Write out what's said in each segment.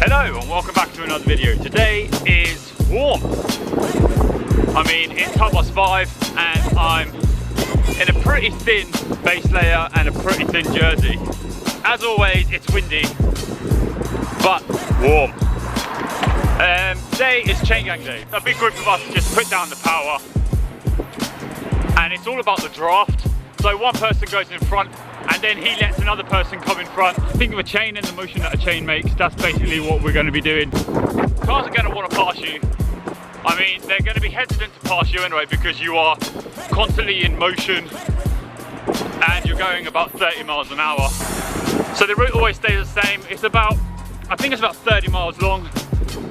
Hello and welcome back to another video. Today is warm. I mean, it's 5:05 and I'm in a pretty thin base layer and a pretty thin jersey. As always, it's windy, but warm. Today is chain gang day. A big group of us just put down the power and it's all about the draft. So one person goes in front and then he lets another person come in front. Think of a chain and the motion that a chain makes. That's basically what we're going to be doing. Cars are going to want to pass you. I mean, they're going to be hesitant to pass you anyway because you are constantly in motion and you're going about 30 miles an hour. So the route always stays the same. It's about, I think it's about 30 miles long.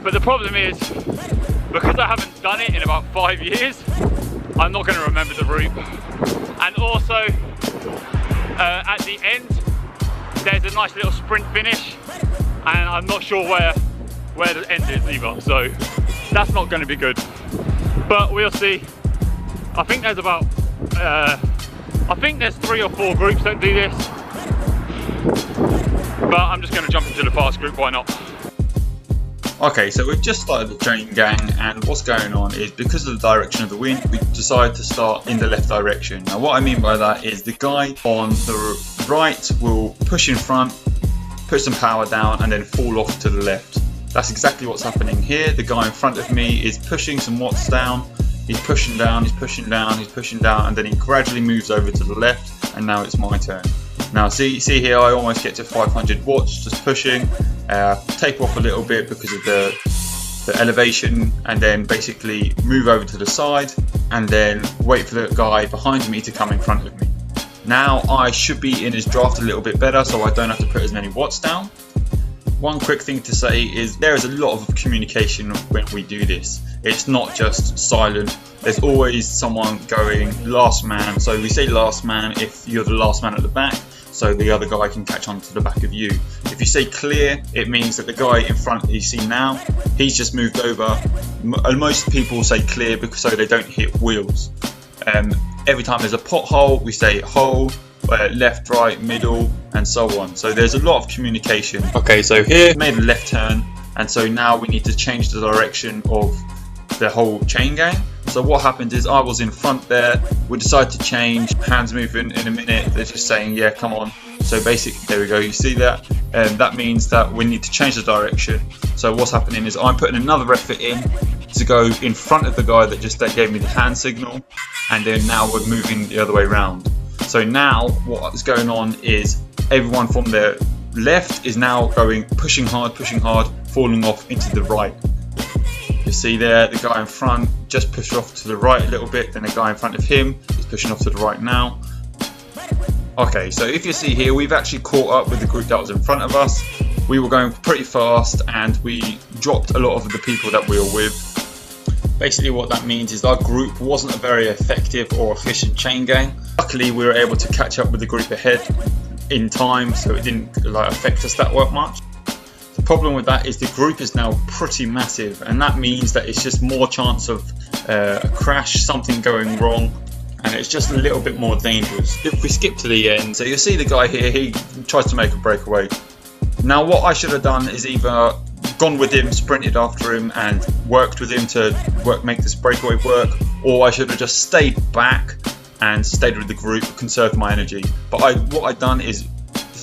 But the problem is, because I haven't done it in about 5 years, I'm not going to remember the route. And also, at the end, there's a nice little sprint finish, and I'm not sure where the end is either, so that's not going to be good. But we'll see. I think there's about, I think there's 3 or 4 groups that do this, but I'm just going to jump into the fast group, why not? Okay, so we've just started the chain gang, and what's going on is because of the direction of the wind, we decided to start in the left direction. Now what I mean by that is the guy on the right will push in front, put some power down and then fall off to the left. That's exactly what's happening here. The guy in front of me is pushing some watts down, he's pushing down, he's pushing down, he's pushing down, and then he gradually moves over to the left, and now it's my turn. Now see here, I almost get to 500 watts just pushing, taper off a little bit because of the elevation, and then basically move over to the side and then wait for the guy behind me to come in front of me. Now I should be in his draft a little bit better, so I don't have to put as many watts down. One quick thing to say is there is a lot of communication when we do this. It's not just silent. There's always someone going last man. So we say last man if you're the last man at the back, so the other guy can catch on to the back of you. If you say clear, it means that the guy in front that you see now, he's just moved over. Most people say clear because so they don't hit wheels. Every time there's a pothole, we say hole, left, right, middle, and so on. So there's a lot of communication. Okay, so here made a left turn, and so now we need to change the direction of the whole chain gang. So what happened is I was in front there, we decided to change, hands moving in a minute, they're just saying yeah, come on. So basically, there we go, you see that? And that means that we need to change the direction. So what's happening is I'm putting another effort in to go in front of the guy that just gave me the hand signal, and then now we're moving the other way around. So now what's going on is everyone from the left is now going pushing hard, falling off into the right. You see there, the guy in front just pushed off to the right a little bit, then the guy in front of him is pushing off to the right now. Okay, so if you see here, we've actually caught up with the group that was in front of us. We were going pretty fast and we dropped a lot of the people that we were with. Basically what that means is our group wasn't a very effective or efficient chain gang. Luckily we were able to catch up with the group ahead in time, so it didn't affect us that much. The problem with that is the group is now pretty massive, and that means that it's just more chance of a crash, something going wrong, and it's just a little bit more dangerous. If we skip to the end, so you'll see the guy here, he tries to make a breakaway. Now what I should have done is either gone with him, sprinted after him and worked with him to make this breakaway work, or I should have just stayed back and stayed with the group, conserved my energy. But what I've done is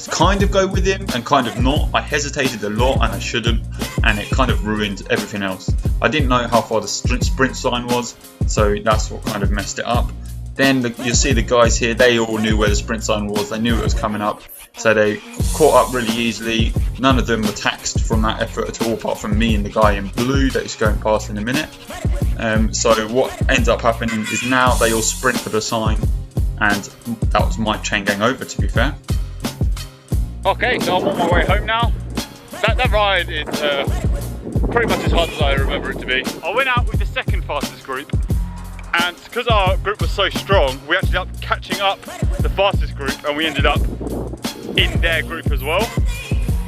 kind of go with him and kind of not. I hesitated a lot and I shouldn't, and it kind of ruined everything else. I didn't know how far the sprint sign was, so that's what kind of messed it up. Then you'll see the guys here, they all knew where the sprint sign was, they knew it was coming up, so they caught up really easily. None of them were taxed from that effort at all, apart from me and the guy in blue that is going past in a minute. So what ends up happening is now they all sprint for the sign, and that was my chain gang over, to be fair. Okay, so I'm on my way home now. That ride is pretty much as hard as I remember it to be. I went out with the second fastest group, and because our group was so strong, we actually ended up catching up the fastest group, and we ended up in their group as well.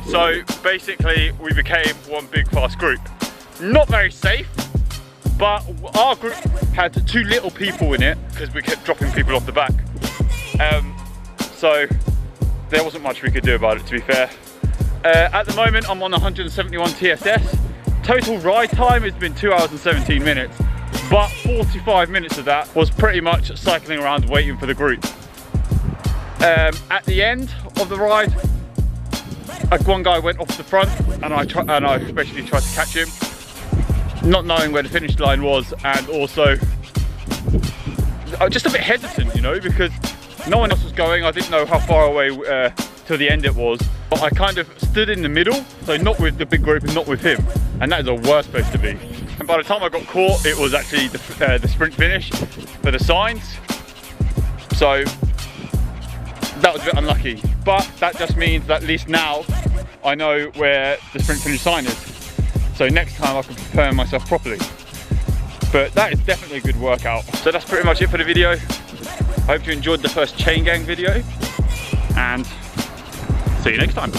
So basically we became one big fast group. Not very safe, but our group had too little people in it because we kept dropping people off the back. So there wasn't much we could do about it, to be fair. At the moment, I'm on 171 TSS. Total ride time has been 2 hours and 17 minutes, but 45 minutes of that was pretty much cycling around waiting for the group. At the end of the ride, one guy went off the front, and I especially tried to catch him, not knowing where the finish line was, and also I was just a bit hesitant, you know, because no one else was going. I didn't know how far away till the end it was. But I kind of stood in the middle, so not with the big group and not with him, and that is the worst place to be. And by the time I got caught, it was actually the sprint finish for the signs, so that was a bit unlucky. But that just means that at least now I know where the sprint finish sign is, so next time I can prepare myself properly. But that is definitely a good workout. So that's pretty much it for the video. I hope you enjoyed the first chain gang video, and see you next time.